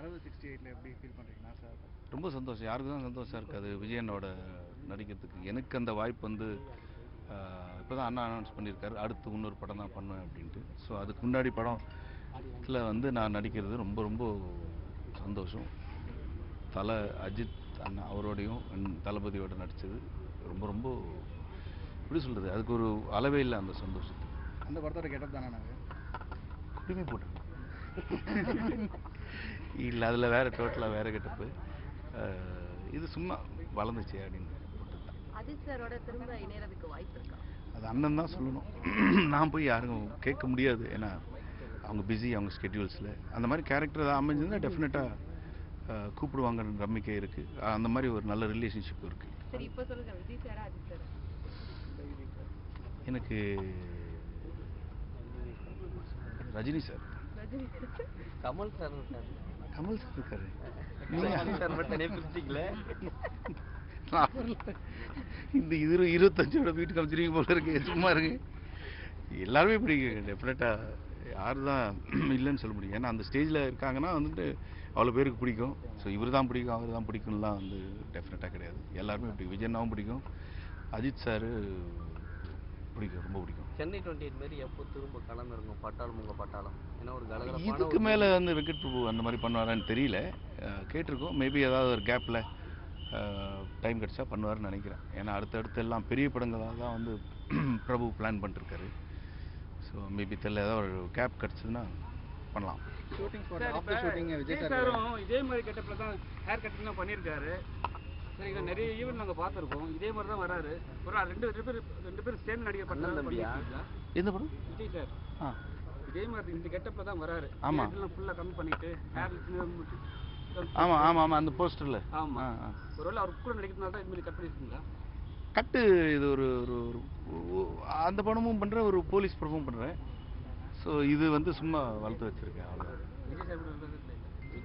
அதாவது 68ல எப்படி ஃபீல் பண்ணுறீங்க சார்? ரொம்ப சந்தோஷம், யாருக்கு தான் சந்தோஷம் இருக்காது விஜயனோட நடிக்கிறதுக்கு. எனக்கு அந்த வாய்ப்பு வந்து இப்போ தான் அண்ணா அனௌன்ஸ் பண்ணியிருக்காரு, அடுத்து இன்னொரு படம் தான் பண்ணுவேன் அப்படின்ட்டு. ஸோ அதுக்கு முன்னாடி படத்தில் வந்து நான் நடிக்கிறது ரொம்ப ரொம்ப சந்தோஷம். தலை அஜித் அண்ணா அவரோடையும் தளபதியோட நடித்தது ரொம்ப ரொம்ப எப்படி சொல்கிறது, அதுக்கு ஒரு அளவே இல்லை அந்த சந்தோஷத்துக்கு. அந்த படத்தோட கெட்டப் தானே நாங்கள் குடுமி போட்டுருக்கோம் இல்லை, அதில் வேறு டோட்டலாக வேறு கெட்டப்பு. இது சும்மா வளர்ந்துச்சு அப்படின்னு போட்டுருக்கேன். அஜித் சாரோட திரும்ப இணையறதுக்கு வாய்ப்பு இருக்கா? அது அண்ணன் தான் சொல்லணும், நான் போய் யாரும் கேட்க முடியாது. ஏன்னா அவங்க பிஸி, அவங்க ஸ்கெட்யூல்ஸில் அந்த மாதிரி கேரக்டர் ஏதாவது அமைஞ்சதுன்னா டெஃபினட்டாக கூப்பிடுவாங்கன்ற நம்பிக்கை இருக்குது. அந்த மாதிரி ஒரு நல்ல ரிலேஷன்ஷிப் இருக்குது. சரி, இப்போ சொல்லுங்கள், விஜய் சாரா அஜித் சாரா? எனக்கு ரஜினி சார். ரஜினி கமல் சார் இருக்காரு. கமல் சார் இருக்காரு. நீங்கள் சார் மட்டும் தனியாக பிரிச்சிங்களே. இந்த 25ஓட வீட்டுக்கு அமைச்சிருக்கீங்க போல இருக்கு, சும்மா இருக்கு. எல்லாருமே பிடிக்கும் டெஃபினட்டாக, யார் தான் இல்லைன்னு சொல்ல முடியும். ஏன்னா அந்த ஸ்டேஜில் இருக்காங்கன்னா வந்துட்டு அவ்வளோ பேருக்கு பிடிக்கும். ஸோ இவர் தான் பிடிக்கும், அவர் தான் பிடிக்கும்லாம் வந்து டெஃபினட்டாக கிடையாது. எல்லாருமே பிடிக்கும். விஜயண்ணாவும் பிடிக்கும், அஜித் சார் பிடிக்கும், ரொம்ப பிடிக்கும். சென்னை 28 மாரி எப்போ திரும்ப கலந்துருங்க பட்டாளம் உங்கள் பட்டாளம்? ஏன்னா ஒரு இதுக்கு மேலே வந்து வெங்கட் பிரபு அந்த மாதிரி பண்ணுவாரான்னு தெரியல, கேட்டிருக்கோம். மேபி ஏதாவது ஒரு கேப்பில் டைம் கிடச்சா பண்ணுவார்னு நினைக்கிறேன். ஏன்னா அடுத்தடுத்து எல்லாம் பெரிய படங்களாக தான் வந்து பிரபு பிளான் பண்ணிருக்காரு. ஸோ மேபி தெரியல, ஏதாவது ஒரு கேப் கிடச்சதுன்னா பண்ணலாம். Shooting spot after shooting Vijay சாரும் இதே மாதிரி கெட்டப்பில் தான் ஹேர் கட்டிங் தான் பண்ணியிருக்காரு. சரிங்க, நிறைய ஈவெண்ட் நாங்கள் பார்த்துருக்கோம், இதே மாதிரி தான் வராரு. ஒரு ரெண்டு பேரும் சேர்ந்து நடிகை பண்ணாங்க. எந்த படம்? விஜய் சார் இதே மாதிரி இந்த கெட்டப்பில் தான் வராரு. ஆமாம், இதெல்லாம் ஃபுல்லாக கம்மி பண்ணிட்டு ஹேர் ஆமாம் ஆமாம் ஆமாம், அந்த போஸ்டரில். ஆமாம், ஒருவேளை அவர் கூட நடிக்கிறதுனால தான் இது மாதிரி கட் பண்ணியிருக்கீங்களா? கட்டு இது ஒரு அந்த படமும் பண்ணுறேன், ஒரு போலீஸ் படமும் பண்ணுறேன். ஸோ இது வந்து சும்மா வளர்த்து வச்சுருக்கேன், அவ்வளோ.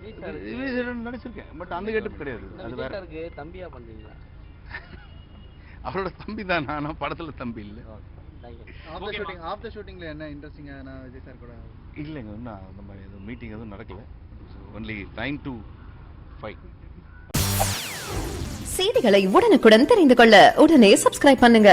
விஜய் சார் நடிச்சிருக்கேன், பட் அந்த கெட்டப் கிடையாது. அது வேற. தம்பியா பண்ணுறீங்களா? அவரோட தம்பி தான், நான் படத்தில் தம்பி இல்லை. ஆஃப்டர் ஷூட்டிங்கில் என்ன இன்ட்ரெஸ்டிங்காக நான் விஜய் சார் கூட இல்லைங்க, இன்னும் அந்த மாதிரி எதுவும் மீட்டிங் எதுவும் நடக்கல. Only 9 to 5. செய்திகளை உடனுக்குடன் தெரிந்து கொள்ள உடனே சப்ஸ்கிரைப் பண்ணுங்க.